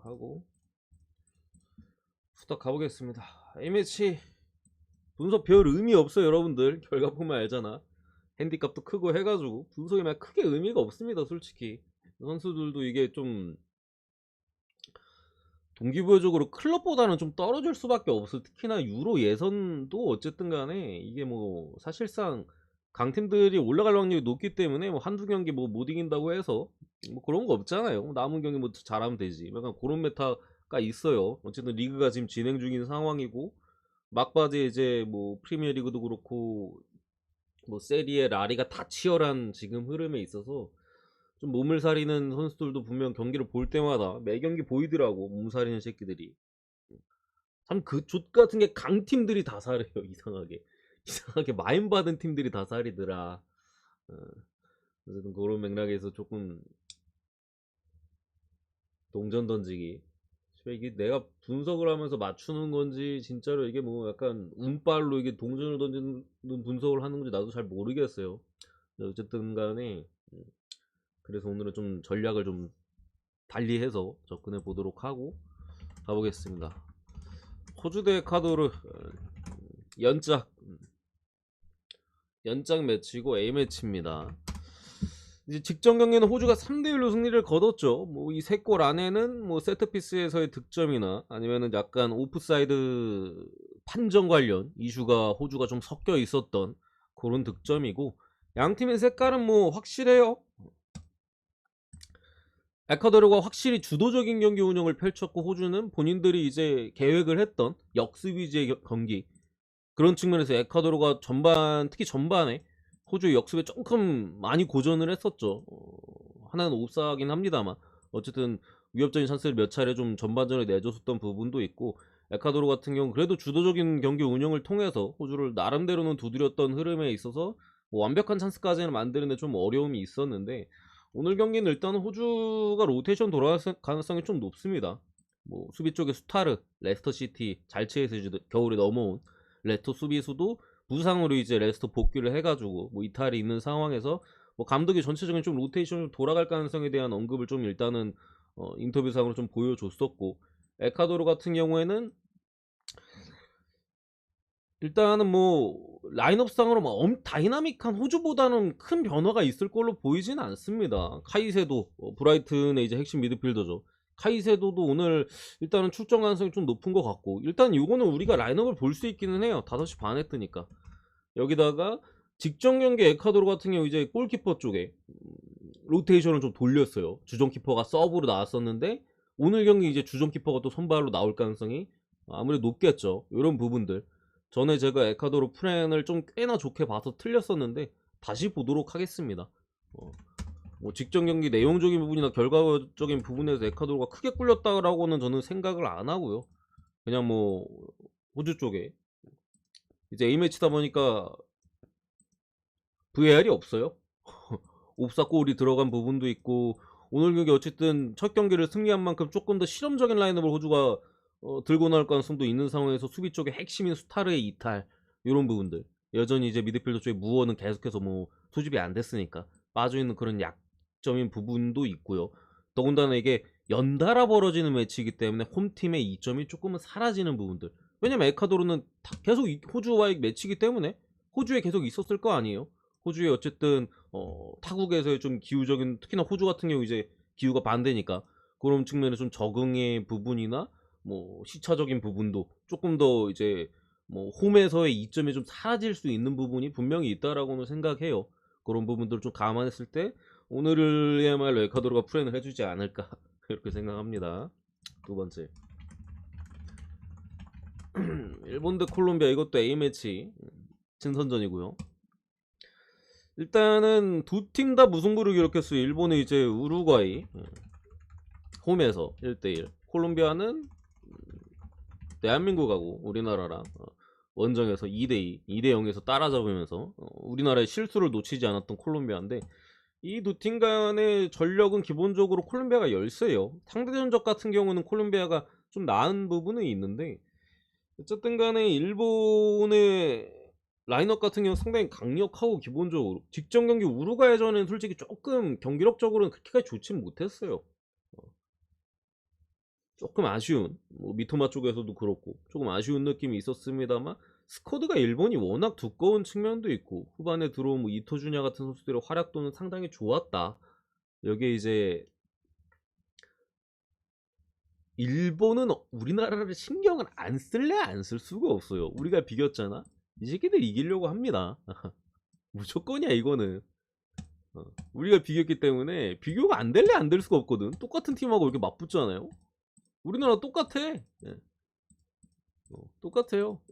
하고 후딱 가보겠습니다. A매치 분석 별 의미 없어요 여러분들. 결과 보면 알잖아. 핸디값도 크고 해가지고 분석이 막 크게 의미가 없습니다 솔직히. 선수들도 이게 좀 동기부여적으로 클럽보다는 좀 떨어질 수밖에 없어. 특히나 유로 예선도 어쨌든 간에 이게 뭐 사실상 강팀들이 올라갈 확률이 높기 때문에 뭐 한두 경기 뭐 못 이긴다고 해서 뭐 그런 거 없잖아요. 남은 경기 뭐 잘하면 되지. 약간 그런 메타가 있어요. 어쨌든 리그가 지금 진행 중인 상황이고 막바지에 이제 뭐 프리미어리그도 그렇고 뭐 세리에 라리가 다 치열한 지금 흐름에 있어서 좀 몸을 사리는 선수들도 분명 경기를 볼 때마다 매 경기 보이더라고. 몸 사리는 새끼들이. 참 그 족 같은 게 강팀들이 다 사려요. 이상하게. 이상하게 마인 받은 팀들이 다 사리더라. 어, 어쨌든 그런 맥락에서 조금 동전 던지기. 이게 내가 분석을 하면서 맞추는 건지 진짜로 이게 뭐 약간 운빨로 이게 동전을 던지는 분석을 하는 건지 나도 잘 모르겠어요. 어쨌든 간에 그래서 오늘은 좀 전략을 좀 달리해서 접근해 보도록 하고 가보겠습니다. 호주 대 에콰도르 연짝 매치고 A 매치입니다. 이제 직전 경기는 호주가 3대1로 승리를 거뒀죠. 뭐 이 세 골 안에는 뭐 세트피스에서의 득점이나 아니면은 약간 오프사이드 판정 관련 이슈가 호주가 좀 섞여 있었던 그런 득점이고 양 팀의 색깔은 뭐 확실해요. 에콰도르가 확실히 주도적인 경기 운영을 펼쳤고 호주는 본인들이 이제 계획을 했던 역습 위주의 경기 그런 측면에서 에콰도르가 전반 특히 전반에 호주의 역습에 조금 많이 고전을 했었죠. 하나는 옵사긴 합니다만 어쨌든 위협적인 찬스를 몇 차례 좀 전반전에 내줬었던 부분도 있고 에콰도르 같은 경우 그래도 주도적인 경기 운영을 통해서 호주를 나름대로는 두드렸던 흐름에 있어서 뭐 완벽한 찬스까지는 만드는데 좀 어려움이 있었는데 오늘 경기는 일단 호주가 로테이션 돌아갈 가능성이 좀 높습니다. 뭐 수비 쪽에 스타르, 레스터 시티, 잘치에서 겨울에 넘어온 레스터 수비수도 부상으로 이제 레스터 복귀를 해가지고 뭐 이탈이 있는 상황에서 뭐 감독이 전체적인 좀 로테이션으로 돌아갈 가능성에 대한 언급을 좀 일단은 인터뷰상으로 좀 보여줬었고 에콰도르 같은 경우에는 일단은 뭐 라인업상으로 막 다이나믹한 호주보다는 큰 변화가 있을 걸로 보이진 않습니다. 카이세도 브라이튼의 이제 핵심 미드필더죠. 카이세도도 오늘 일단은 출전 가능성이 좀 높은 것 같고 일단 이거는 우리가 라인업을 볼 수 있기는 해요. 5시 반에 뜨니까. 여기다가 직전 경기 에콰도르 같은 경우 이제 골키퍼 쪽에 로테이션을 좀 돌렸어요. 주전 키퍼가 서브로 나왔었는데 오늘 경기 이제 주전 키퍼가 또 선발로 나올 가능성이 아무래도 높겠죠. 이런 부분들. 전에 제가 에콰도르 프렌을 좀 꽤나 좋게 봐서 틀렸었는데 다시 보도록 하겠습니다. 뭐 직전 경기 내용적인 부분이나 결과적인 부분에서 에콰도르가 크게 꿀렸다라고는 저는 생각을 안 하고요. 그냥 뭐 호주 쪽에 이제 A매치다 보니까 VAR이 없어요. 옵사 골이 들어간 부분도 있고 오늘 경기 어쨌든 첫 경기를 승리한 만큼 조금 더 실험적인 라인업을 호주가 들고 나올 가능성도 있는 상황에서 수비 쪽에 핵심인 스타르의 이탈 이런 부분들 여전히 이제 미드필더 쪽에 무어는 계속해서 뭐 소집이 안 됐으니까 빠져있는 그런 약점인 부분도 있고요. 더군다나 이게 연달아 벌어지는 매치이기 때문에 홈팀의 이점이 조금은 사라지는 부분들 왜냐면 에콰도르는 계속 호주와의 매치이기 때문에 호주에 계속 있었을 거 아니에요. 호주에 어쨌든 타국에서의 좀 기후적인 특히나 호주 같은 경우 이제 기후가 반대니까 그런 측면에 좀 적응의 부분이나 뭐 시차적인 부분도 조금 더 이제 뭐 홈에서의 이점이 좀 사라질 수 있는 부분이 분명히 있다라고는 생각해요. 그런 부분들을 좀 감안했을 때 오늘이야말로 에콰도르가 프렌을 해주지 않을까 그렇게 생각합니다. 두 번째 일본 대 콜롬비아 이것도 A매치 친선전이고요. 일단은 두 팀 다 무승부를 기록했어요. 일본은 이제 우루과이 홈에서 1대1 콜롬비아는 대한민국하고 우리나라랑 원정에서 2대2 2대0에서 따라잡으면서 우리나라의 실수를 놓치지 않았던 콜롬비아인데 이 두 팀 간의 전력은 기본적으로 콜롬비아가 열세요. 상대 전적 같은 경우는 콜롬비아가 좀 나은 부분은 있는데 어쨌든 간에 일본의 라인업 같은 경우 상당히 강력하고 기본적으로 직전 경기 우루과이전은 솔직히 조금 경기력적으로는 그렇게까지 좋진 못했어요. 조금 아쉬운, 뭐 미토마 쪽에서도 그렇고 조금 아쉬운 느낌이 있었습니다만, 스쿼드가 일본이 워낙 두꺼운 측면도 있고 후반에 들어온 뭐 이토주냐 같은 선수들의 활약도는 상당히 좋았다. 여기에 이제 일본은 우리나라를 신경을 안 쓸래 안 쓸 수가 없어요. 우리가 비겼잖아. 이 새끼들 이기려고 합니다. 무조건이야 이거는. 우리가 비겼기 때문에 비교가 안 될래 안 될 수가 없거든. 똑같은 팀하고 이렇게 맞붙잖아요. 우리나라 똑같아. 예. 똑같아요.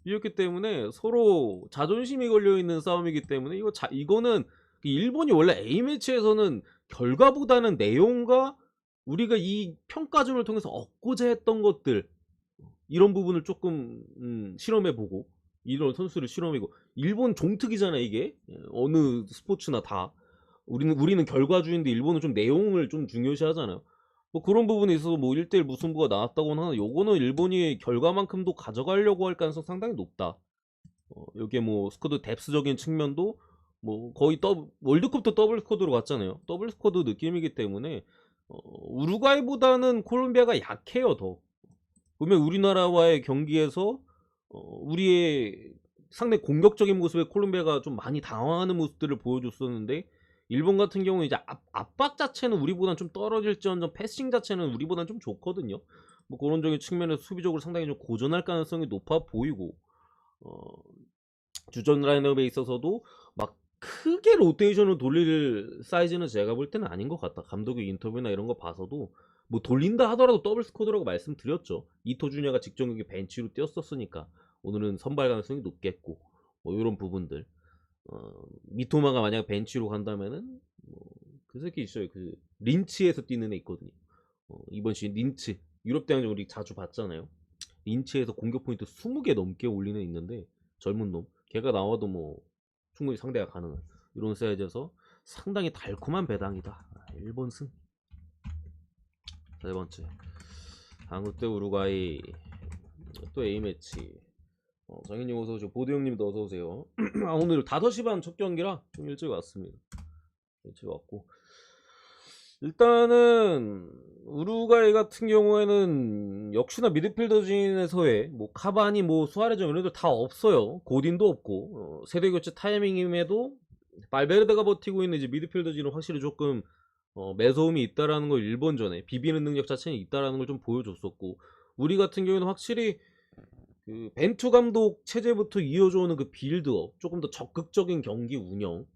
비겼기 때문에 서로 자존심이 걸려있는 싸움이기 때문에 이거는 일본이 원래 A매치에서는 결과보다는 내용과 우리가 이 평가전을 통해서 얻고자 했던 것들, 이런 부분을 조금 실험해보고, 이런 선수를 실험해보고. 일본 종특이잖아 이게. 어느 스포츠나 다 우리는 결과주의인데 일본은 좀 내용을 좀 중요시 하잖아요. 뭐 그런 부분에 있어서 뭐 1대1 무승부가 나왔다고는 하나, 요거는 일본이 결과만큼도 가져가려고 할 가능성 상당히 높다. 여기에 뭐 스쿼드 뎁스적인 측면도 뭐 거의 월드컵도 더블 스쿼드로 갔잖아요. 더블 스쿼드 느낌이기 때문에 우루과이보다는 콜롬비아가 약해요. 더 보면 우리나라와의 경기에서 우리의 상당히 공격적인 모습에 콜롬비아가 좀 많이 당황하는 모습들을 보여줬었는데, 일본 같은 경우는 이제 압박 자체는 우리보다는 좀 떨어질지언정 패싱 자체는 우리보다는 좀 좋거든요. 뭐 그런 적인 측면에서 수비적으로 상당히 좀 고전할 가능성이 높아 보이고, 주전 라인업에 있어서도 막 크게 로테이션을 돌릴 사이즈는 제가 볼 때는 아닌 것 같다. 감독의 인터뷰나 이런 거 봐서도 뭐 돌린다 하더라도 더블 스쿼드라고 말씀드렸죠. 이토주냐가 직전 경기 벤치로 뛰었었으니까 오늘은 선발 가능성이 높겠고, 뭐 이런 부분들. 미토마가 만약 벤치로 간다면은 그 새끼 있어요. 그 린치에서 뛰는 애 있거든요. 이번 시즌 린치 유럽 대항전 우리 자주 봤잖아요. 린치에서 공격 포인트 20개 넘게 올리는 애 있는데, 젊은 놈. 걔가 나와도 뭐 충분히 상대가 가능한 이런 사이즈에서 상당히 달콤한 배당이다. 1번 승. 세 번째, 한국 대 우루과이. 또 A매치. 장현님 어서오세요. 보드형님도 어서오세요. 오늘 5시 반 첫 경기라 좀 일찍 왔습니다. 일찍 왔고, 일단은 우루과이 같은 경우에는 역시나 미드필더진에서의 뭐 카바니, 뭐 수아레즈 이런 애들 다 없어요. 고딘도 없고, 세대 교체 타이밍임에도 발베르데가 버티고 있는 이제 미드필더진은 확실히 조금 매서움이 있다라는 걸 일본전에 비비는 능력 자체는 있다라는 걸 좀 보여줬었고, 우리 같은 경우에는 확실히 그 벤투 감독 체제부터 이어져오는 그 빌드업, 조금 더 적극적인 경기 운영,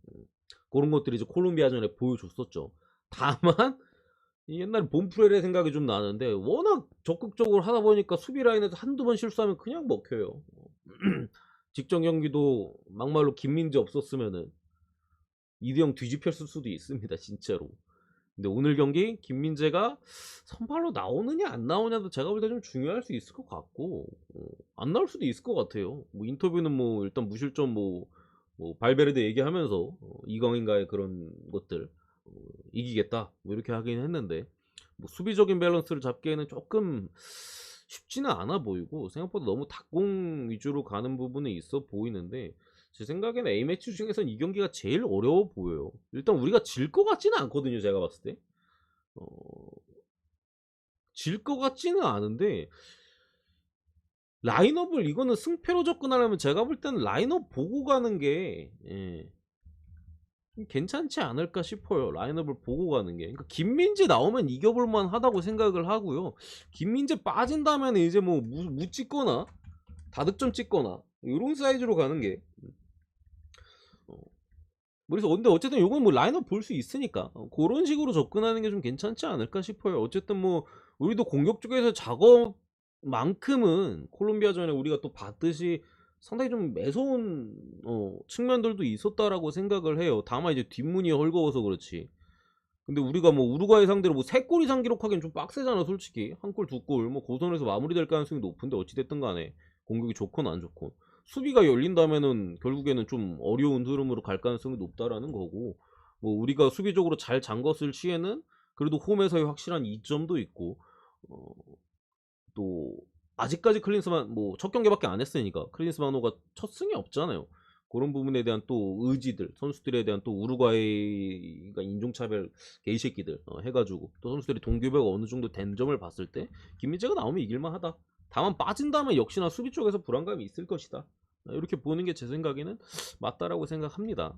그런 것들이 이제 콜롬비아전에 보여줬었죠. 다만 이 옛날 본프렐의 생각이 좀 나는데, 워낙 적극적으로 하다 보니까 수비 라인에서 한두 번 실수하면 그냥 먹혀요. 직전 경기도 막말로 김민재 없었으면은 2대0 뒤집혔을 수도 있습니다, 진짜로. 근데 오늘 경기 김민재가 선발로 나오느냐 안 나오냐도 제가 볼 때 좀 중요할 수 있을 것 같고, 안 나올 수도 있을 것 같아요. 뭐 인터뷰는 뭐 일단 무실점 뭐 발베르데 얘기하면서 이강인과의 그런 것들 이기겠다 뭐 이렇게 하긴 했는데, 뭐 수비적인 밸런스를 잡기에는 조금 쉽지는 않아 보이고, 생각보다 너무 닭공 위주로 가는 부분이 있어 보이는데, 제 생각에는 A매치 중에서는 이 경기가 제일 어려워 보여요. 일단 우리가 질 것 같지는 않거든요, 제가 봤을 때. 질 것 같지는 않은데, 라인업을 이거는 승패로 접근하려면 제가 볼 때는 라인업 보고 가는 게 괜찮지 않을까 싶어요. 라인업을 보고 가는 게. 그러니까 김민재 나오면 이겨볼 만하다고 생각을 하고요. 김민재 빠진다면 이제 뭐 무 찍거나 다득점 찍거나 이런 사이즈로 가는 게. 그래서 근데 어쨌든 요건 뭐 라인업 볼 수 있으니까 그런 식으로 접근하는 게 좀 괜찮지 않을까 싶어요. 어쨌든 뭐 우리도 공격 쪽에서 작업만큼은 콜롬비아전에 우리가 또 봤듯이 상당히 좀 매서운 측면들도 있었다라고 생각을 해요. 다만 이제 뒷문이 헐거워서 그렇지. 근데 우리가 뭐 우루과이 상대로 뭐 3골 이상 기록하기엔 좀 빡세잖아 솔직히. 한 골, 2골 뭐 고선에서 마무리될 가능성이 높은데, 어찌됐든 간에 공격이 좋건 안 좋건 수비가 열린다면은 결국에는 좀 어려운 흐름으로 갈 가능성이 높다라는 거고, 뭐 우리가 수비적으로 잘 잠궜을 시에는 그래도 홈에서의 확실한 이점도 있고, 또 아직까지 클린스만 뭐 첫 경기밖에 안 했으니까 클린스만호가 첫 승이 없잖아요. 그런 부분에 대한 또 의지들, 선수들에 대한 또 우루과이가 인종차별 개이새끼들 해가지고 또 선수들이 동기부여가 어느 정도 된 점을 봤을 때 김민재가 나오면 이길만하다. 다만 빠진다면 역시나 수비 쪽에서 불안감이 있을 것이다. 이렇게 보는 게 제 생각에는 맞다라고 생각합니다.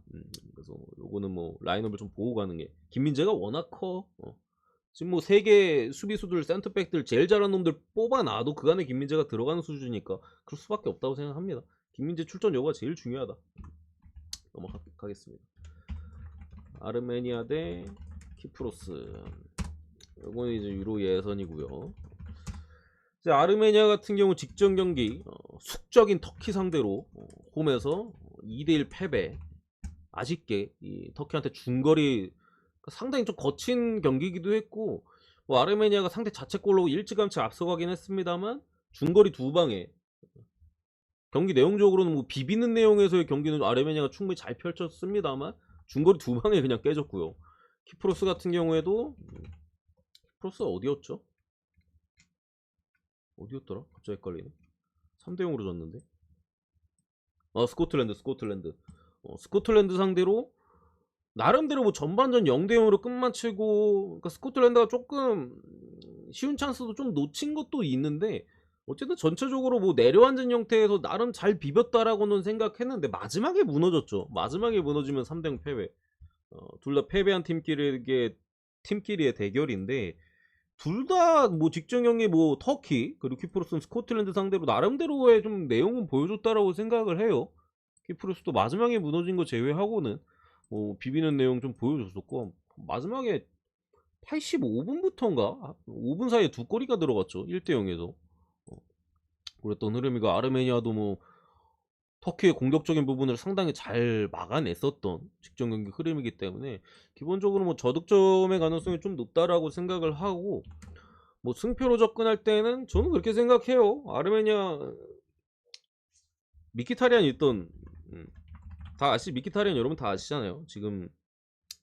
그래서 요거는 뭐 라인업을 좀 보고 가는 게 김민재가 워낙 커. 지금 뭐 세계 수비수들 센터백들 제일 잘하는 놈들 뽑아놔도 그 안에 김민재가 들어가는 수준이니까 그럴 수밖에 없다고 생각합니다. 김민재 출전 여부가 제일 중요하다. 넘어가겠습니다. 아르메니아 대 키프로스. 이거는 이제 유로 예선이고요. 이제 아르메니아 같은 경우 직전 경기 숙적인 터키 상대로 홈에서 2대1 패배. 아쉽게 이 터키한테 중거리 상당히 좀 거친 경기이기도 했고 뭐 아르메니아가 상대 자책골로 일찌감치 앞서가긴 했습니다만 중거리 두 방에 경기 내용적으로는 뭐 비비는 내용에서의 경기는 아르메니아가 충분히 잘 펼쳤습니다만 중거리 두 방에 그냥 깨졌고요. 키프로스 같은 경우에도 키프로스 어디였죠? 어디였더라? 갑자기 헷갈리네. 3대0으로 졌는데 스코틀랜드 스코틀랜드 상대로 나름대로 뭐 전반전 0대0으로 끝마치고 그러니까 스코틀랜드가 조금 쉬운 찬스도 좀 놓친 것도 있는데 어쨌든 전체적으로 뭐 내려앉은 형태에서 나름 잘 비볐다라고는 생각했는데 마지막에 무너졌죠. 마지막에 무너지면 3대0 패배. 둘 다 패배한 팀끼리의 대결인데 둘 다 뭐 직전 경기 뭐 터키 그리고 키프로스는 스코틀랜드 상대로 나름대로의 좀 내용은 보여줬다라고 생각을 해요. 키프로스도 마지막에 무너진 거 제외하고는 뭐 비비는 내용 좀 보여줬었고 마지막에 85분부터인가 5분 사이에 두 골이가 들어갔죠. 1대0에서 그랬던 흐름이고 아르메니아도 뭐 터키의 공격적인 부분을 상당히 잘 막아냈었던 직전 경기 흐름이기 때문에 기본적으로 뭐 저득점의 가능성이 좀 높다라고 생각을 하고 뭐 승표로 접근할 때는 저는 그렇게 생각해요. 아르메니아 미키타리안 있던 미키타리안 여러분 다 아시잖아요. 지금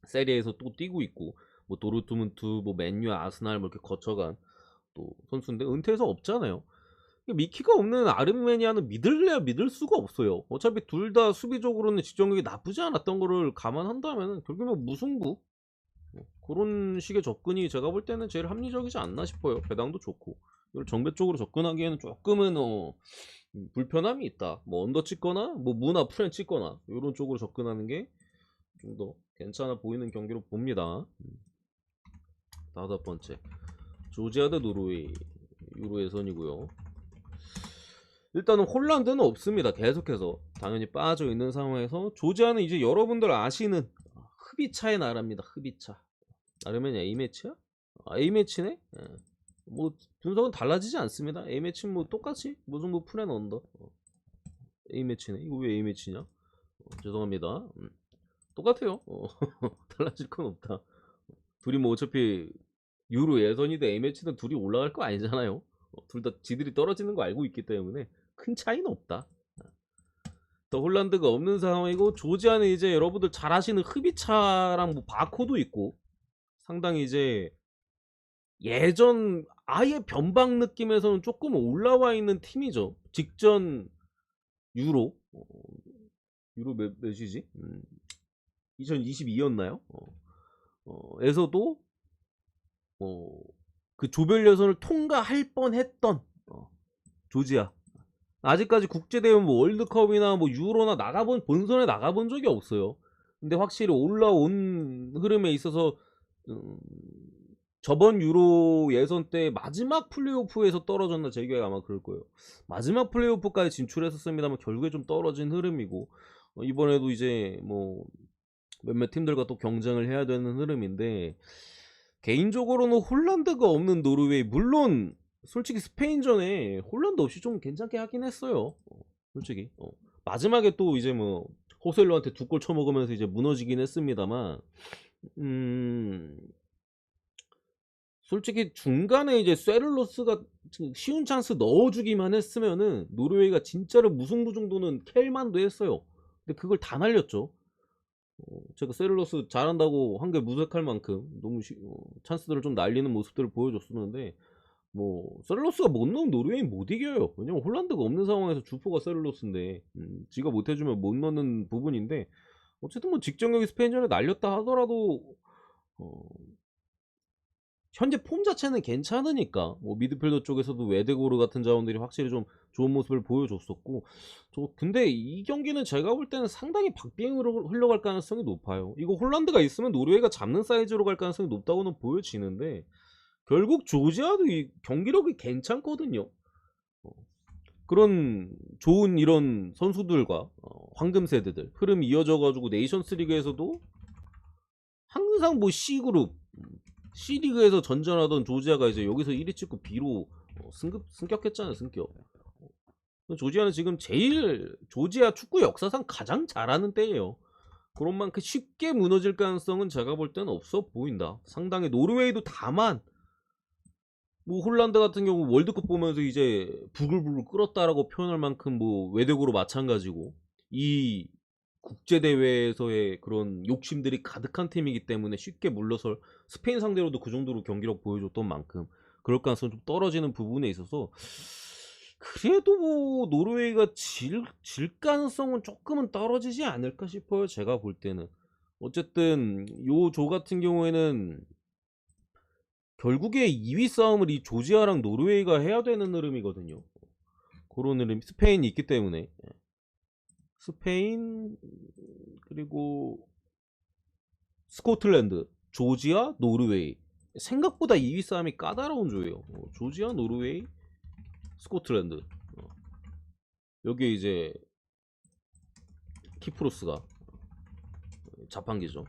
세리에서 또 뛰고 있고 뭐 도르트문트 뭐 맨유 아스날 뭐 이렇게 거쳐간 또 선수인데 은퇴해서 없잖아요. 미키가 없는 아르메니아는 믿을래야 믿을 수가 없어요. 어차피 둘 다 수비적으로는 직전 경기 나쁘지 않았던 거를 감안한다면 결국은 무승부 그런 식의 접근이 제가 볼 때는 제일 합리적이지 않나 싶어요. 배당도 좋고 이걸 정배 쪽으로 접근하기에는 조금은 불편함이 있다. 뭐 언더 찍거나 뭐 무나 프렌 찍거나 이런 쪽으로 접근하는 게 좀 더 괜찮아 보이는 경기로 봅니다. 다섯 번째 조지아 대 노르웨이 유로 예선이고요. 일단은 홀란드는 없습니다. 계속해서 당연히 빠져 있는 상황에서 조지아는 이제 여러분들 아시는 흡이차의 나라입니다. 흡이차. 아르메니아 A매치야? A매치네? 예. 뭐 분석은 달라지지 않습니다. A매치는 뭐 똑같이 무슨 뭐 프렌 언더 A매치네. 이거 왜 A매치냐? 죄송합니다. 똑같아요. 달라질 건 없다. 둘이 뭐 어차피 유로 예선이든 A매치든 둘이 올라갈 거 아니잖아요. 둘 다 지들이 떨어지는 거 알고 있기 때문에 큰 차이는 없다. 또 홀란드가 없는 상황이고 조지아는 이제 여러분들 잘 아시는 흡이차랑 뭐 바코도 있고 상당히 이제 예전 아예 변방 느낌에서는 조금 올라와 있는 팀이죠. 직전 유로 유로 몇이지? 2022였나요? 에서도 그 조별 예선을 통과할 뻔했던 조지아. 아직까지 국제대회 뭐 월드컵이나 뭐 유로나 본선에 나가본 적이 없어요. 근데 확실히 올라온 흐름에 있어서 저번 유로 예선 때 마지막 플레이오프에서 떨어졌나 제 기억에 아마 그럴 거예요. 마지막 플레이오프까지 진출했었습니다만 결국에 좀 떨어진 흐름이고 이번에도 이제 뭐 몇몇 팀들과 또 경쟁을 해야 되는 흐름인데 개인적으로는 홀란드가 없는 노르웨이 물론 솔직히 스페인전에 홀란드 없이 좀 괜찮게 하긴 했어요. 솔직히 마지막에 또 이제 뭐 호셀로한테 두 골 쳐먹으면서 이제 무너지긴 했습니다만 솔직히 중간에 이제 쇠를로스가 쉬운 찬스 넣어주기만 했으면은 노르웨이가 진짜로 무승부 정도는 캘만도 했어요. 근데 그걸 다 날렸죠. 제가 쇠를로스 잘한다고 한 게 무색할 만큼 너무 찬스들을 좀 날리는 모습들을 보여줬었는데 뭐 셀룰로스가 못 넣으면 노르웨이 못 이겨요. 왜냐면 홀란드가 없는 상황에서 주포가 셀룰로스인데 지가 못 해주면 못 넣는 부분인데 어쨌든 뭐 직전 경기 스페인전에 날렸다 하더라도 어, 현재 폼 자체는 괜찮으니까 뭐 미드필더 쪽에서도 웨데고르 같은 자원들이 확실히 좀 좋은 모습을 보여줬었고 근데 이 경기는 제가 볼 때는 상당히 박빙으로 흘러갈 가능성이 높아요. 이거 홀란드가 있으면 노르웨이가 잡는 사이즈로 갈 가능성이 높다고는 보여지는데 결국 조지아도 이 경기력이 괜찮거든요. 어, 그런 좋은 이런 선수들과 황금 세대들 흐름이 이어져 가지고 네이션스 리그에서도 항상 뭐 C그룹 C리그에서 전전하던 조지아가 이제 여기서 1위 찍고 B로 승격했잖아요. 승격. 조지아는 지금 제일 조지아 축구 역사상 가장 잘하는 때예요. 그런 만큼 쉽게 무너질 가능성은 제가 볼 때는 없어 보인다. 상당히 노르웨이도 다만 뭐 홀란드 같은 경우 월드컵 보면서 이제 부글부글 끓었다라고 표현할 만큼 뭐 외적으로 마찬가지고 이 국제대회에서의 그런 욕심들이 가득한 팀이기 때문에 쉽게 물러설 스페인 상대로도 그 정도로 경기력 보여줬던 만큼 그럴 가능성이 좀 떨어지는 부분에 있어서 그래도 뭐 노르웨이가 질 가능성은 조금은 떨어지지 않을까 싶어요. 제가 볼 때는 어쨌든 요 조 같은 경우에는 결국에 2위 싸움을 이 조지아랑 노르웨이가 해야 되는 흐름이거든요. 그런 흐름 스페인이 있기 때문에 스페인 그리고 스코틀랜드, 조지아, 노르웨이 생각보다 2위 싸움이 까다로운 조예요. 조지아, 노르웨이, 스코틀랜드 여기 이제 키프로스가 자판기죠.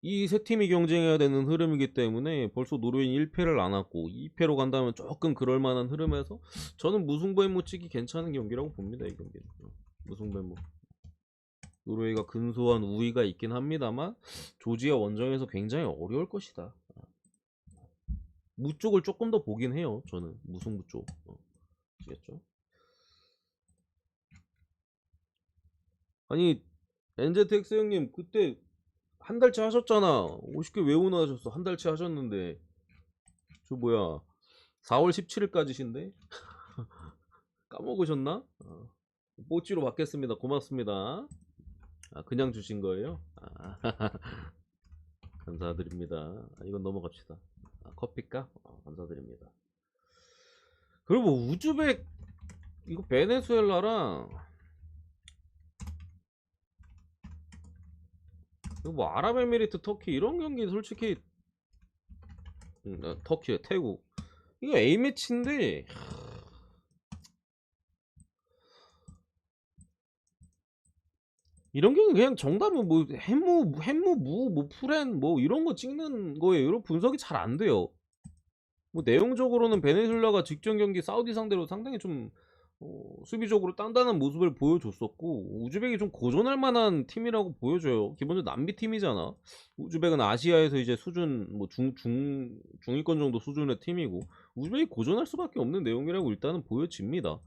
이 세 팀이 경쟁해야 되는 흐름이기 때문에 벌써 노르웨이는 1패를 안았고 2패로 간다면 조금 그럴 만한 흐름에서 저는 무승부에 못 치기 괜찮은 경기라고 봅니다. 이 경기는 무승부에 못 노르웨이가 근소한 우위가 있긴 합니다만 조지아 원정에서 굉장히 어려울 것이다. 무 쪽을 조금 더 보긴 해요. 저는 무승부 쪽 아시겠죠? 아니 NZX 형님 그때 한 달치 하셨잖아. 50개 왜 오나 하셨어? 한 달치 하셨는데 저 뭐야 4월 17일까지신데 까먹으셨나? 뽀찌로 받겠습니다. 고맙습니다. 그냥 주신 거예요? 감사드립니다. 이건 넘어갑시다. 커피값? 감사드립니다. 그리고 뭐 우즈벡 이거 베네수엘라랑 뭐 아랍에미리트 터키 이런 경기 솔직히 터키 태국 이거 A매치인데 이런 경우 그냥 정답은 뭐 햄무 뭐 풀엔 뭐 이런 거 찍는 거예요. 이런 분석이 잘 안 돼요. 뭐 내용적으로는 베네수엘라가 직전 경기 사우디 상대로 상당히 좀 수비적으로 단단한 모습을 보여줬었고 우즈벡이 좀 고전할 만한 팀이라고 보여줘요. 기본적으로 남비 팀이잖아. 우즈벡은 아시아에서 이제 수준 뭐 중위권 정도 수준의 팀이고 우즈벡이 고전할 수밖에 없는 내용이라고 일단은 보여집니다.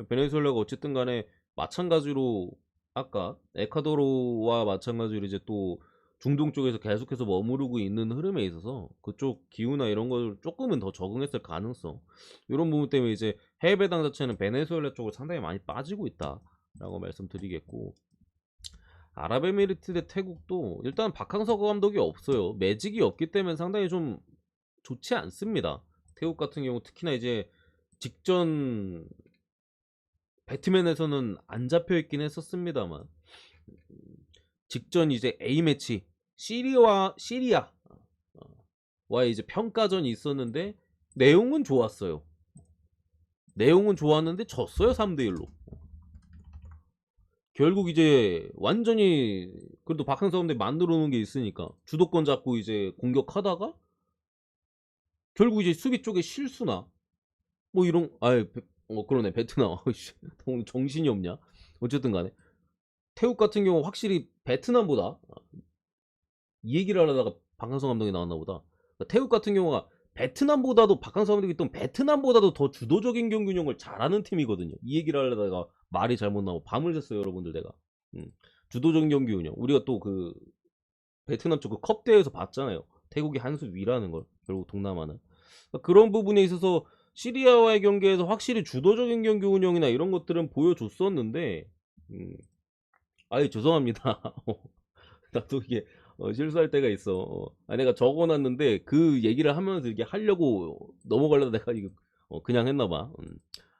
베네수엘라가 어쨌든 간에 마찬가지로 아까 에콰도르와 마찬가지로 이제 또 중동 쪽에서 계속해서 머무르고 있는 흐름에 있어서 그쪽 기후나 이런 걸 조금은 더 적응했을 가능성 이런 부분 때문에 이제 해외 배당 자체는 베네수엘라 쪽으로 상당히 많이 빠지고 있다라고 말씀드리겠고 아랍에미리트 대 태국도 일단 박항서 감독이 없어요. 매직이 없기 때문에 상당히 좀 좋지 않습니다. 태국 같은 경우 특히나 이제 직전 배트맨에서는 안 잡혀 있긴 했었습니다만 직전 이제 A매치 시리아와 이제 평가전이 있었는데 내용은 좋았어요. 내용은 좋았는데 졌어요. 3대1로. 결국 이제 완전히 그래도 박항서 감독이 만들어 놓은 게 있으니까 주도권 잡고 이제 공격하다가 결국 이제 수비 쪽에 실수나 뭐 이런 그러네 베트남 정신이 없냐 어쨌든 간에 태국 같은 경우 확실히 베트남보다 이 얘기를 하려다가 박항서 감독이 나왔나 보다. 그러니까 태국 같은 경우가 베트남보다도 박항서 감독이 또 베트남보다도 더 주도적인 경기 운영을 잘하는 팀이거든요. 이 얘기를 하려다가 말이 잘못 나오고 밤을 샜어요, 여러분들 내가. 주도적인 경기 운영. 우리가 또 베트남 쪽 그 컵 대회에서 봤잖아요. 태국이 한 수 위라는 걸. 결국 동남아는. 그런 부분에 있어서 시리아와의 경기에서 확실히 주도적인 경기 운영이나 이런 것들은 보여줬었는데, 아유, 죄송합니다. 나도 이게 실수할 때가 있어. 내가 적어놨는데 그 얘기를 하면서 이게 하려고 넘어가려다 내가 이거 그냥 했나봐.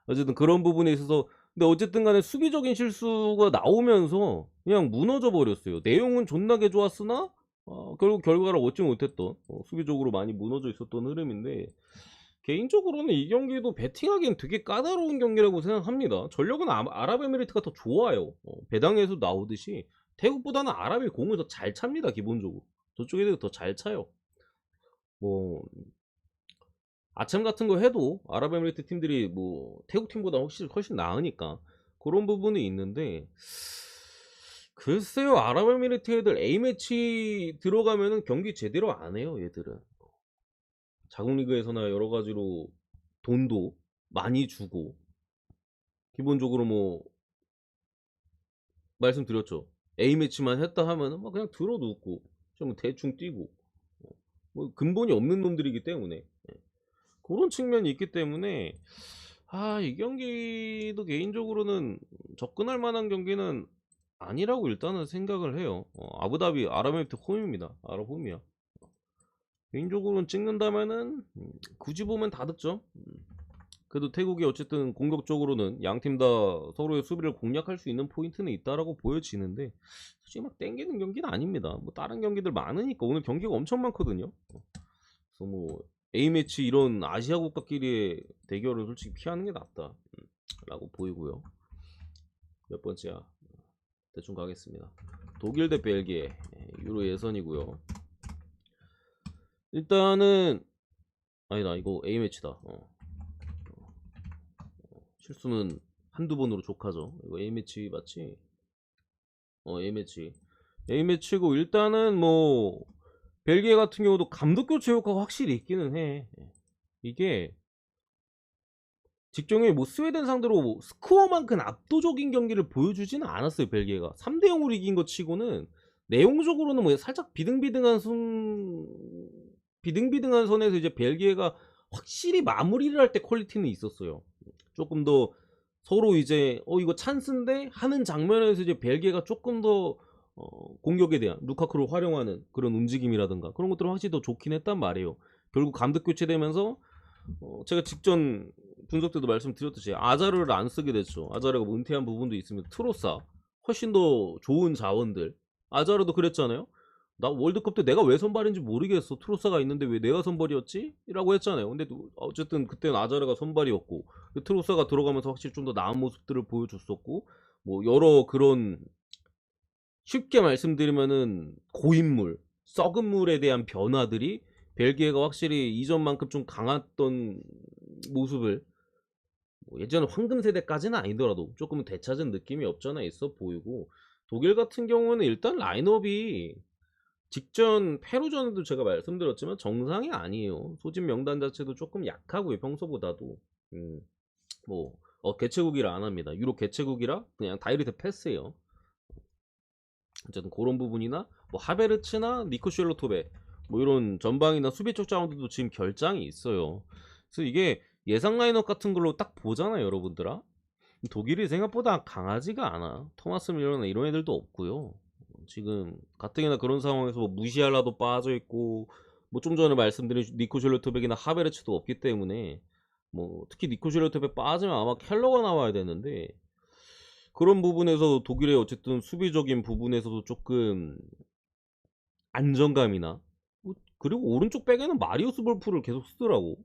어쨌든 그런 부분에 있어서, 근데 어쨌든 간에 수비적인 실수가 나오면서 그냥 무너져 버렸어요. 내용은 존나게 좋았으나 결국 결과를 얻지 못했던, 수비적으로 많이 무너져 있었던 흐름인데, 개인적으로는 이 경기도 배팅하기엔 되게 까다로운 경기라고 생각합니다. 전력은 아랍에미리트가 더 좋아요. 배당에서 나오듯이 태국보다는 아랍이 공을 더 잘 찹니다. 기본적으로 저쪽 애들이 더 잘 차요. 뭐 아첨 같은 거 해도 아랍에미리트 팀들이 뭐 태국 팀보다 훨씬 나으니까 그런 부분이 있는데, 글쎄요, 아랍에미리트 애들 A매치 들어가면은 경기 제대로 안 해요. 얘들은 자국 리그에서나 여러 가지로 돈도 많이 주고, 기본적으로 뭐 말씀드렸죠. A매치만 했다 하면은 막 그냥 들어 눕고 좀 대충 뛰고, 뭐 근본이 없는 놈들이기 때문에, 그런 측면이 있기 때문에 이 경기도 개인적으로는 접근할 만한 경기는 아니라고 일단은 생각을 해요. 아부다비 아랍에미리트 홈입니다. 아랍 홈이야. 개인적으로는 찍는다면은 굳이 보면 다득점. 그래도 태국이 어쨌든 공격적으로는 양팀 다 서로의 수비를 공략할 수 있는 포인트는 있다라고 보여지는데, 솔직히 막 땡기는 경기는 아닙니다. 뭐 다른 경기들 많으니까 오늘 경기가 엄청 많거든요. 그래서 뭐 A매치 이런 아시아 국가끼리의 대결은 솔직히 피하는 게 낫다 라고 보이고요. 몇 번째야? 대충 가겠습니다. 독일 대 벨기에 유로 예선이고요. 일단은 아니다, 이거 A매치다. 실수는 한두 번으로 족하죠. 이거 A매치 맞지? A매치. A매치고, 일단은 뭐 벨기에 같은 경우도 감독 교체 효과가 확실히 있기는 해. 이게 직종이 뭐 스웨덴 상대로 뭐 스코어만큼 압도적인 경기를 보여주지는 않았어요. 벨기에가 3대 0으로 이긴 것 치고는 내용적으로는 뭐 살짝 비등비등한 선에서 이제 벨기에가 확실히 마무리를 할 때 퀄리티는 있었어요. 조금 더 서로 이제 이거 찬스인데 하는 장면에서 이제 벨기에가 조금 더 공격에 대한 루카쿠를 활용하는 그런 움직임이라든가 그런 것들은 확실히 더 좋긴 했단 말이에요. 결국 감독 교체되면서 제가 직전 분석 때도 말씀드렸듯이 아자르를 안 쓰게 됐죠. 아자르가 뭐 은퇴한 부분도 있으면 트로사 훨씬 더 좋은 자원들. 아자르도 그랬잖아요. 나 월드컵 때 내가 왜 선발인지 모르겠어. 트로사가 있는데 왜 내가 선발이었지? 라고 했잖아요. 근데 어쨌든 그때는 아자르가 선발이었고 트로사가 들어가면서 확실히 좀 더 나은 모습들을 보여줬었고, 뭐 여러 그런, 쉽게 말씀드리면은 고인물, 썩은 물에 대한 변화들이 벨기에가 확실히 이전만큼 좀 강했던 모습을, 뭐 예전 황금 세대까지는 아니더라도 조금은 되찾은 느낌이 없잖아 있어 보이고, 독일 같은 경우는 일단 라인업이 직전 페루전에도 제가 말씀드렸지만 정상이 아니에요. 소집 명단 자체도 조금 약하고요, 평소보다도. 뭐 개최국이라 안 합니다. 유로 개최국이라 그냥 다이렉트 패스예요. 어쨌든 그런 부분이나 뭐 하베르츠나 니코 쉘로토베 뭐 이런 전방이나 수비 쪽 자원들도 지금 결장이 있어요. 그래서 이게 예상 라인업 같은 걸로 딱 보잖아요, 여러분들아. 독일이 생각보다 강하지가 않아. 토마스 밀러나 이런 애들도 없고요. 지금 가뜩이나 그런 상황에서 뭐 무시할라도 빠져 있고, 뭐 좀 전에 말씀드린 니코 쉘로토백이나 하베르츠도 없기 때문에, 뭐 특히 니코 쉘로토백 빠지면 아마 켈러가 나와야 되는데, 그런 부분에서 독일의 어쨌든 수비적인 부분에서도 조금 안정감이나, 그리고 오른쪽 백에는 마리우스 볼프를 계속 쓰더라고.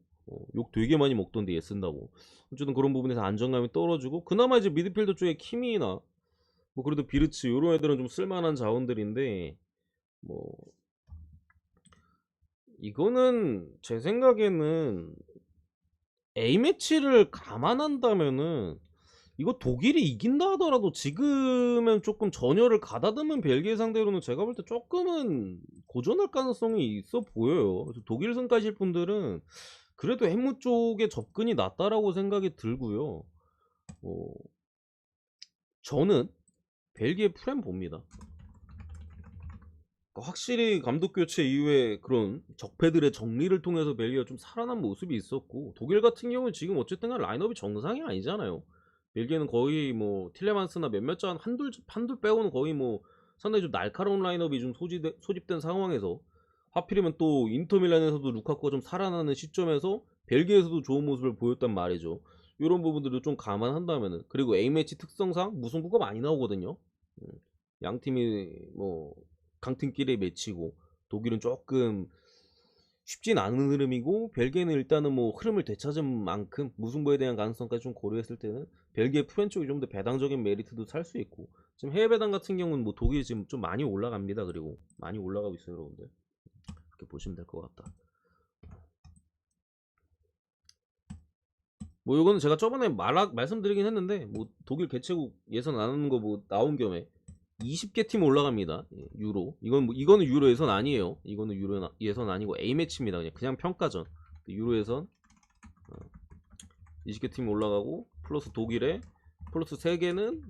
욕 되게 많이 먹던데 얘 쓴다고. 어쨌든 그런 부분에서 안정감이 떨어지고, 그나마 이제 미드필더 쪽에 키미나 뭐 그래도 비르츠 이런 애들은 좀 쓸만한 자원들인데, 뭐 이거는 제 생각에는 A매치를 감안한다면은 이거 독일이 이긴다 하더라도 지금은 조금 전열을 가다듬은 벨기에 상대로는 제가 볼 때 조금은 고전할 가능성이 있어 보여요. 그래서 독일 승가실 분들은 그래도 해무 쪽에 접근이 낫다라고 생각이 들고요. 어, 저는 벨기에 프렘 봅니다. 확실히 감독 교체 이후에 그런 적폐들의 정리를 통해서 벨기에가 좀 살아난 모습이 있었고, 독일 같은 경우는 지금 어쨌든 간 라인업이 정상이 아니잖아요. 벨기에는 거의 뭐 틸레만스나 몇몇 자 한둘 빼고는 거의 뭐 상당히 좀 날카로운 라인업이 좀 소집된 상황에서, 하필이면 또 인터밀란에서도 루카쿠가 좀 살아나는 시점에서 벨기에에서도 좋은 모습을 보였단 말이죠. 이런 부분들을 좀 감안한다면은, 그리고 A매치 특성상 무승부가 많이 나오거든요. 음, 양 팀이 뭐 강팀끼리 매치고, 독일은 조금 쉽진 않은 흐름이고, 벨기에는 일단은 뭐 흐름을 되찾은 만큼 무승부에 대한 가능성까지 좀 고려했을 때는 벨기에 프렌 쪽이 좀 더 배당적인 메리트도 살 수 있고, 지금 해외 배당 같은 경우는 뭐 독일이 지금 좀 많이 올라갑니다. 그리고 많이 올라가고 있어요, 여러분들. 이렇게 보시면 될 것 같다. 뭐 요거는 제가 저번에 말씀드리긴 했는데, 뭐 독일 개최국 예선 안 하는 거 뭐 나온 겸에 20개 팀 올라갑니다. 예, 유로. 이거는 유로 예선 아니에요. 이거는 유로 예선 아니고 A 매치입니다. 그냥 평가전. 유로 예선 20개 팀 올라가고, 플러스 독일에 플러스 3개는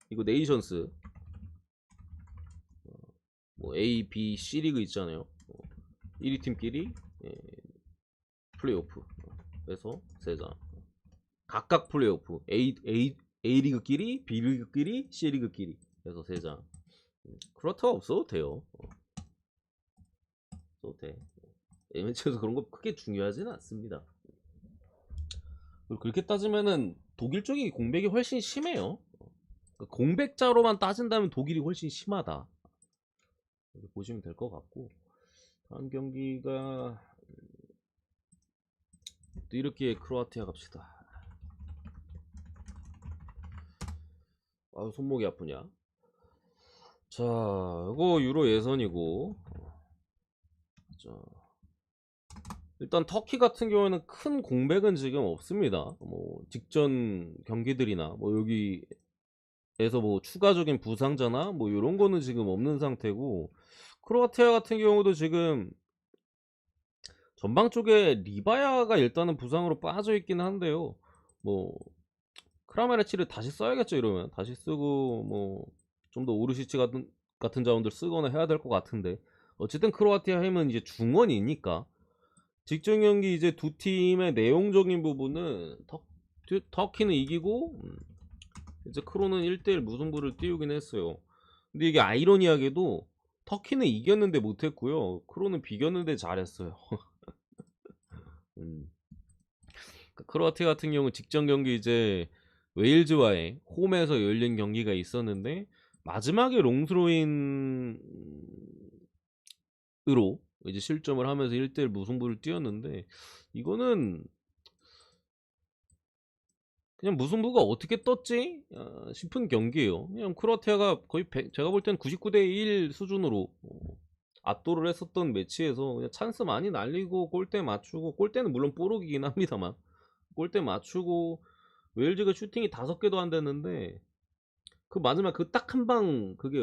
이거 네이션스, 뭐 A, B, C 리그 있잖아요. 1위 팀끼리 플레이오프. 그래서 3장. 각각 플레이오프. A 리그끼리, B 리그끼리, C 리그끼리. 그래서 3장. 그렇다고 없어도 돼요. 없어도 돼. A매치에서 그런 거 크게 중요하지는 않습니다. 그렇게 따지면은 독일 쪽이 공백이 훨씬 심해요. 공백자로만 따진다면 독일이 훨씬 심하다. 이렇게 보시면 될 것 같고, 다음 경기가 또 이렇게 크로아티아 갑시다. 아, 손목이 아프냐? 자, 이거 유로 예선이고, 자, 일단 터키 같은 경우에는 큰 공백은 지금 없습니다. 뭐 직전 경기들이나 뭐 여기에서 뭐 추가적인 부상자나 뭐 이런 거는 지금 없는 상태고, 크로아티아 같은 경우도 지금 전방 쪽에 리바야가 일단은 부상으로 빠져 있긴 한데요. 뭐 크라메르치를 다시 써야겠죠. 이러면 다시 쓰고, 뭐 좀 더 오르시치 같은 자원들 쓰거나 해야 될 것 같은데, 어쨌든 크로아티아 힘은 이제 중원이니까 직전 경기 이제 두 팀의 내용적인 부분은 터키는 이기고, 이제 크로는 1대1 무승부를 띄우긴 했어요. 근데 이게 아이러니하게도 터키는 이겼는데 못했고요, 크로는 비겼는데 잘했어요. 음. 크로아티아 같은 경우 직전 경기 이제 웨일즈와의 홈에서 열린 경기가 있었는데, 마지막에 롱스로인으로 이제 실점을 하면서 1대1 무승부를 띄웠는데, 이거는 그냥 무승부가 어떻게 떴지? 싶은 경기예요. 그냥 크로아티아가 거의 제가 볼 땐 99대 1 수준으로 압도를 했었던 매치에서 그냥 찬스 많이 날리고 골대 맞추고, 골대는 물론 뽀록이긴 합니다만 골대 맞추고, 웨일즈가 슈팅이 5개도 안 됐는데 그 마지막 그 딱 한 방, 그게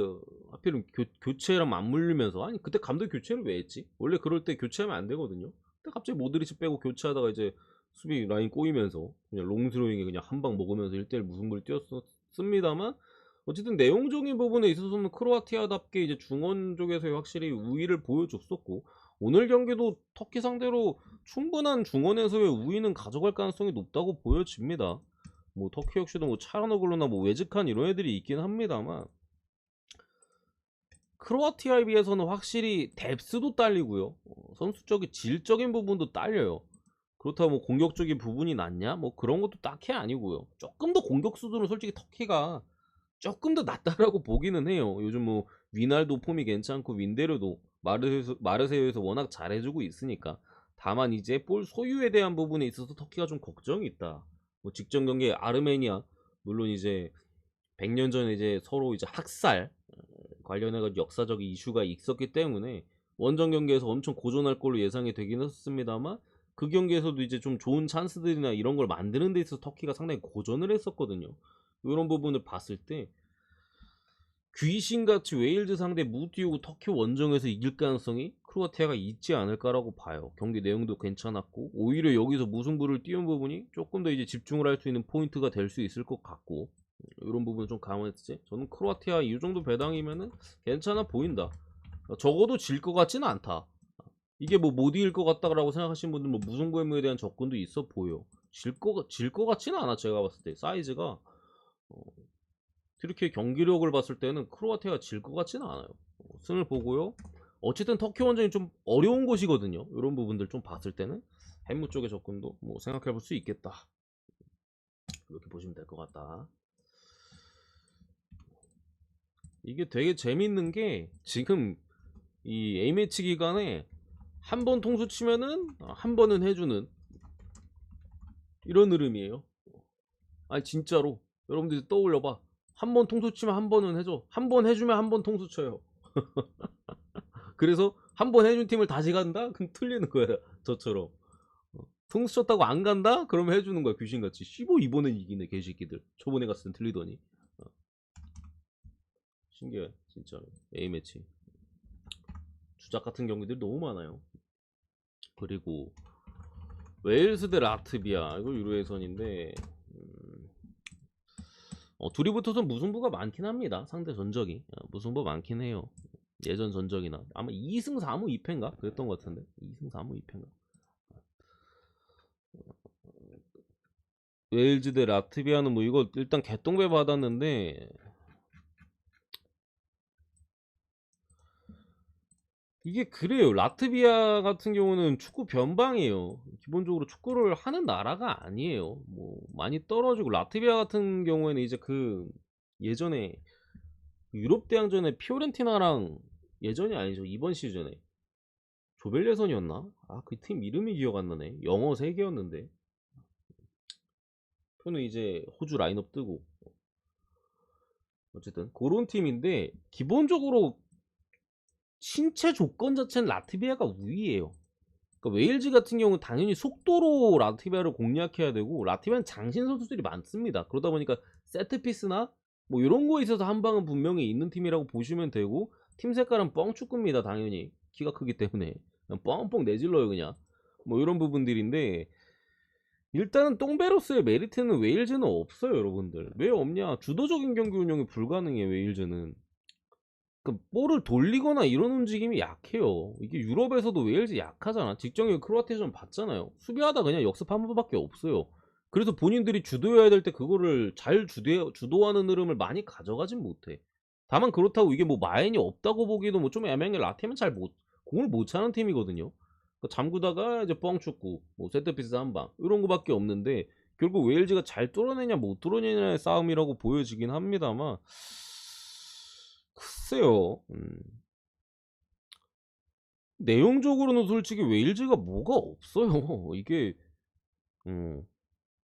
하필은 교체랑 맞물리면서, 아니 그때 감독 교체를 왜 했지? 원래 그럴 때 교체하면 안 되거든요. 근데 갑자기 모드리치 빼고 교체하다가 이제 수비 라인 꼬이면서 그냥 롱스로잉에 그냥 한 방 먹으면서 1대1 무승부를 띄웠습니다만, 어쨌든 내용적인 부분에 있어서는 크로아티아답게 이제 중원 쪽에서 확실히 우위를 보여줬었고, 오늘 경기도 터키 상대로 충분한 중원에서의 우위는 가져갈 가능성이 높다고 보여집니다. 뭐 터키 역시도 뭐 차르노글루나 뭐 외즈칸 이런 애들이 있긴 합니다만, 크로아티아에 비해서는 확실히 뎁스도 딸리고요, 선수적인 질적인 부분도 딸려요. 그렇다고 뭐 공격적인 부분이 낮냐? 뭐 그런 것도 딱히 아니고요. 조금 더 공격 수준은 솔직히 터키가 조금 더 낫다라고 보기는 해요. 요즘 뭐 위날도 폼이 괜찮고, 윈데르도 마르세유에서 워낙 잘해주고 있으니까. 다만 이제 볼 소유에 대한 부분에 있어서 터키가 좀 걱정이 있다. 뭐 직전 경기에 아르메니아, 물론 이제 100년 전에 이제 서로 이제 학살 관련해서 역사적 이슈가 있었기 때문에 원정 경기에서 엄청 고전할 걸로 예상이 되긴 했습니다만, 그 경기에서도 이제 좀 좋은 찬스들이나 이런 걸 만드는 데 있어서 터키가 상당히 고전을 했었거든요. 이런 부분을 봤을 때 귀신같이 웨일즈 상대 무띄우고 터키 원정에서 이길 가능성이 크로아티아가 있지 않을까라고 봐요. 경기 내용도 괜찮았고, 오히려 여기서 무승부를 띄운 부분이 조금 더 이제 집중을 할 수 있는 포인트가 될 수 있을 것 같고, 이런 부분 좀 감안했지. 저는 크로아티아 이 정도 배당이면은 괜찮아 보인다. 적어도 질 것 같지는 않다. 이게 뭐 못 이길 것 같다라고 생각하시는 분들 뭐 무승부 회무에 대한 접근도 있어 보여. 질 것 같지는 않아. 제가 봤을 때 사이즈가 이렇게 경기력을 봤을 때는 크로아티아가 질 것 같지는 않아요. 승을 보고요. 어쨌든 터키 원정이 좀 어려운 곳이거든요. 이런 부분들 좀 봤을 때는 햄무 쪽의 접근도 뭐 생각해 볼 수 있겠다. 이렇게 보시면 될 것 같다. 이게 되게 재밌는 게 지금 이 A매치 기간에 한 번 통수 치면은 한 번은 해주는 이런 흐름이에요. 아니 진짜로 여러분들이 떠올려봐. 한 번 통수 치면 한 번은 해줘. 한 번 해주면 한 번 통수 쳐요. 그래서 한 번 해준 팀을 다시 간다? 그럼 틀리는 거야. 저처럼. 통수 쳤다고 안 간다? 그러면 해주는 거야. 귀신같이. 15 이번엔 이기네 개새끼들. 초반에 갔을 땐 틀리더니. 신기해 진짜로. A매치 주작 같은 경기들이 너무 많아요. 그리고 웨일스 대 라트비아 이거 유로 예선인데 둘이 붙어서 무승부가 많긴 합니다. 상대 전적이 무승부 많긴 해요. 예전 전적이나 아마 2승 4무 2패인가 그랬던 것 같은데 2승 4무 2패인가. 웨일즈 대 라트비아는 뭐 이거 일단 개똥배 받았는데 이게 그래요. 라트비아 같은 경우는 축구 변방이에요. 기본적으로 축구를 하는 나라가 아니에요. 뭐 많이 떨어지고 라트비아 같은 경우에는 이제 그 예전에 유럽 대항전에 피오렌티나랑 예전이 아니죠. 이번 시즌에 조별예선이었나? 아, 그 팀 이름이 기억 안 나네. 영어 3개였는데. 표는 이제 호주 라인업 뜨고. 어쨌든 그런 팀인데 기본적으로 신체 조건 자체는 라트비아가 우위예요. 그러니까 웨일즈 같은 경우는 당연히 속도로 라트비아를 공략해야 되고 라트비아는 장신 선수들이 많습니다. 그러다 보니까 세트피스나 뭐 이런 거에 있어서 한 방은 분명히 있는 팀이라고 보시면 되고 팀 색깔은 뻥축구입니다. 당연히 키가 크기 때문에 그냥 뻥뻥 내질러요 그냥. 뭐 이런 부분들인데 일단은 똥베로스의 메리트는 웨일즈는 없어요 여러분들. 왜 없냐? 주도적인 경기 운영이 불가능해 웨일즈는. 그 볼을 돌리거나 이런 움직임이 약해요. 이게 유럽에서도 웨일즈 약하잖아. 직전에 크로아티아전 봤잖아요. 수비하다 그냥 역습 한 번밖에 없어요. 그래서 본인들이 주도해야 될 때 그거를 잘 주도하는 흐름을 많이 가져가진 못해. 다만 그렇다고 이게 뭐 마인이 없다고 보기도 뭐 좀 애매한 게 라테면 공을 못 차는 팀이거든요. 그러니까 잠그다가 이제 뻥축구, 뭐 세트피스 한 방 이런 거밖에 없는데 결국 웨일즈가 잘 뚫어내냐 못 뚫어내냐의 싸움이라고 보여지긴 합니다만 글쎄요. 내용적으로는 솔직히 웨일즈가 뭐가 없어요. 이게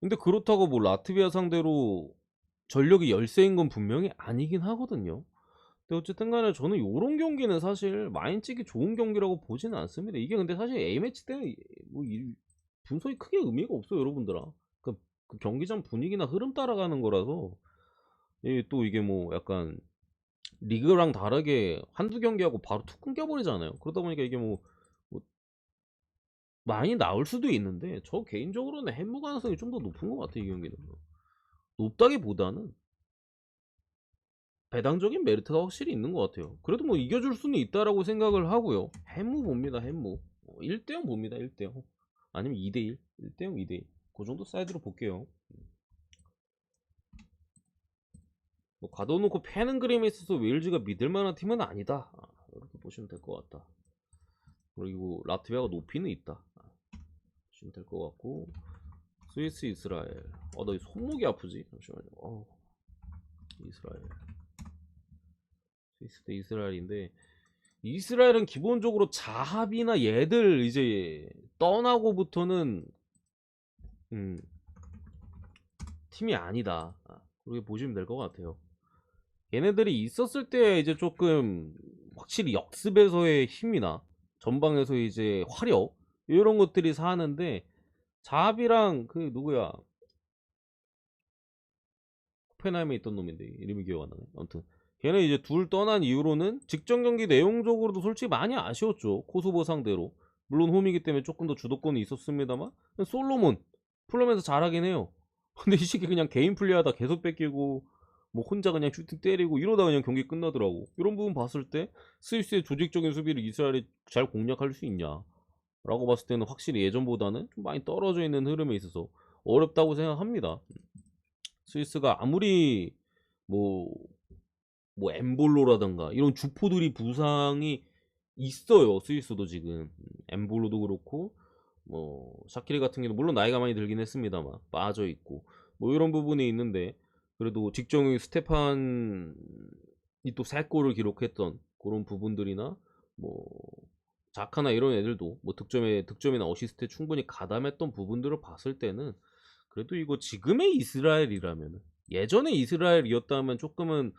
근데 그렇다고 뭐 라트비아 상대로 전력이 열세인 건 분명히 아니긴 하거든요. 근데 어쨌든 간에 저는 요런 경기는 사실 마인 찍기 좋은 경기라고 보지는 않습니다. 이게 근데 사실 A매치 때는 뭐 분석이 크게 의미가 없어요, 여러분들아. 그 경기장 분위기나 흐름 따라가는 거라서 또 이게 뭐 약간 리그랑 다르게 한두 경기하고 바로 툭 끊겨버리잖아요. 그러다 보니까 이게 뭐 많이 나올 수도 있는데 저 개인적으로는 햄무 가능성이 좀 더 높은 것 같아요. 이 경기는 높다기보다는 배당적인 메리트가 확실히 있는 것 같아요. 그래도 뭐 이겨줄 수는 있다라고 생각을 하고요. 햄무 봅니다. 햄무 1대0 봅니다. 1대0 아니면 2대1 1대0 2대1 그 정도 사이드로 볼게요. 뭐 가둬놓고 패는 그림에 있어서 웨일즈가 믿을만한 팀은 아니다. 이렇게 보시면 될 것 같다. 그리고 라트비아가 높이는 있다. 보시면 될 것 같고 스위스 이스라엘. 나 손목이 아프지? 잠시만요. 이스라엘. 스위스 대 이스라엘인데 이스라엘은 기본적으로 자합이나 얘들 이제 떠나고부터는 팀이 아니다. 그렇게 보시면 될 것 같아요. 얘네들이 있었을 때 이제 조금 확실히 역습에서의 힘이나 전방에서 이제 화력 이런 것들이 사는데 자합이랑 그 누구야 호펜하임에 있던 놈인데 이름이 기억 안 나네. 아무튼 걔는 이제 둘 떠난 이후로는 직전 경기 내용적으로도 솔직히 많이 아쉬웠죠. 코소보 상대로. 물론 홈이기 때문에 조금 더 주도권이 있었습니다만 솔로몬 풀러면서 잘하긴 해요. 근데 이 새끼 그냥 개인 플레이하다 계속 뺏기고 뭐 혼자 그냥 슈팅 때리고 이러다 그냥 경기 끝나더라고. 이런 부분 봤을 때 스위스의 조직적인 수비를 이스라엘이 잘 공략할 수 있냐? 라고 봤을 때는 확실히 예전보다는 좀 많이 떨어져 있는 흐름에 있어서 어렵다고 생각합니다. 스위스가 아무리 뭐, 뭐 엠볼로라던가 이런 주포들이 부상이 있어요. 스위스도 지금 엠볼로도 그렇고 뭐 샤키리 같은 경우는 물론 나이가 많이 들긴 했습니다만 빠져 있고 뭐 이런 부분이 있는데 그래도 직전에 스테판이 또 3골을 기록했던 그런 부분들이나 뭐 자카나 이런 애들도 뭐 득점이나 어시스트에 충분히 가담했던 부분들을 봤을 때는 그래도 이거 지금의 이스라엘이라면 예전의 이스라엘이었다면 조금은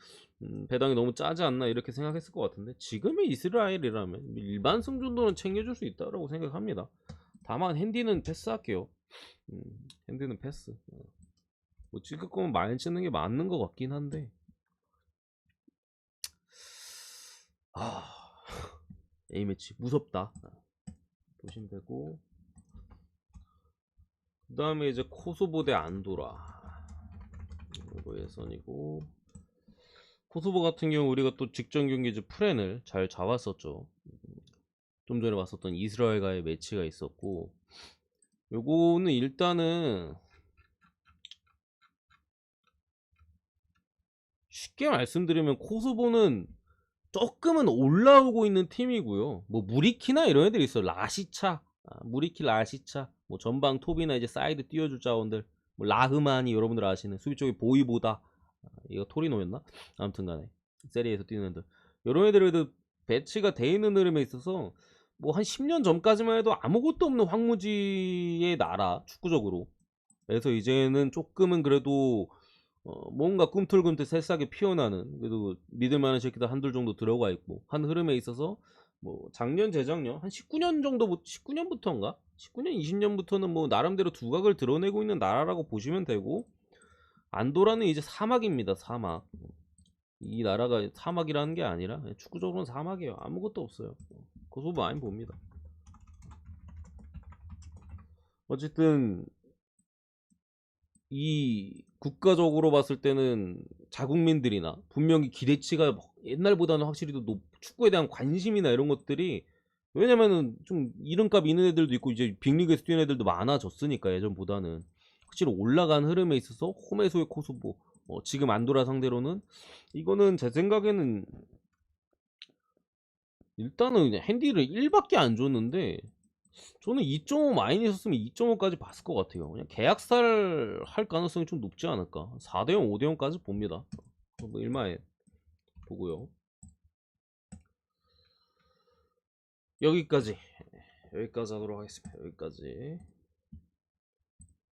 배당이 너무 짜지 않나 이렇게 생각했을 것 같은데 지금의 이스라엘이라면 일반 승준도는 챙겨줄 수 있다고 생각합니다. 다만 핸디는 패스할게요. 핸디는 패스. 뭐 찍을 거면 많이 찍는 게 맞는 것 같긴 한데 아 A매치 무섭다. 보시면 되고 그 다음에 이제 코소보 대 안도라 이거 예선이고 코소보 같은 경우 우리가 또 직전 경기 이제 프렌을 잘 잡았었죠. 좀 전에 봤었던 이스라엘과의 매치가 있었고 요거는 일단은 쉽게 말씀드리면 코소보는 조금은 올라오고 있는 팀이고요. 뭐 무리키나 이런 애들이 있어. 라시차, 무리키 라시차, 뭐 전방 톱이나 이제 사이드 띄워줄 자원들, 뭐 라흐만이 여러분들 아시는 수비 쪽에 보이보다 이거 토리노였나? 아무튼간에 세리에서 뛰는 애들 이런 애들에도 배치가 돼 있는 흐름에 있어서 뭐 한 10년 전까지만 해도 아무것도 없는 황무지의 나라 축구적으로. 그래서 이제는 조금은 그래도 뭔가 꿈틀꿈틀 새싹이 피어나는 그래도 믿을만한 새끼들 한둘 정도 들어가 있고 한 흐름에 있어서 뭐 작년 재작년 한 19년 정도 19년부터인가 19년 20년부터는 뭐 나름대로 두각을 드러내고 있는 나라라고 보시면 되고 안도라는 이제 사막입니다. 사막. 이 나라가 사막이라는 게 아니라 축구적으로는 사막이에요. 아무것도 없어요. 고소부 많이 봅니다. 어쨌든 이 국가적으로 봤을 때는 자국민들이나 분명히 기대치가 옛날보다는 확실히 더 축구에 대한 관심이나 이런 것들이 왜냐면은 좀 이름값 있는 애들도 있고 이제 빅리그에서 뛰는 애들도 많아졌으니까 예전보다는 확실히 올라간 흐름에 있어서 홈에서의 코소보 지금 안도라 상대로는 이거는 제 생각에는 일단은 그냥 핸디를 1밖에 안 줬는데 저는 2.5 마인이 있었으면 2.5까지 봤을 것 같아요. 그냥 계약살 할 가능성이 좀 높지 않을까. 4대0, 5대0까지 봅니다. 뭐 1마에 보고요. 여기까지 하도록 하겠습니다. 여기까지.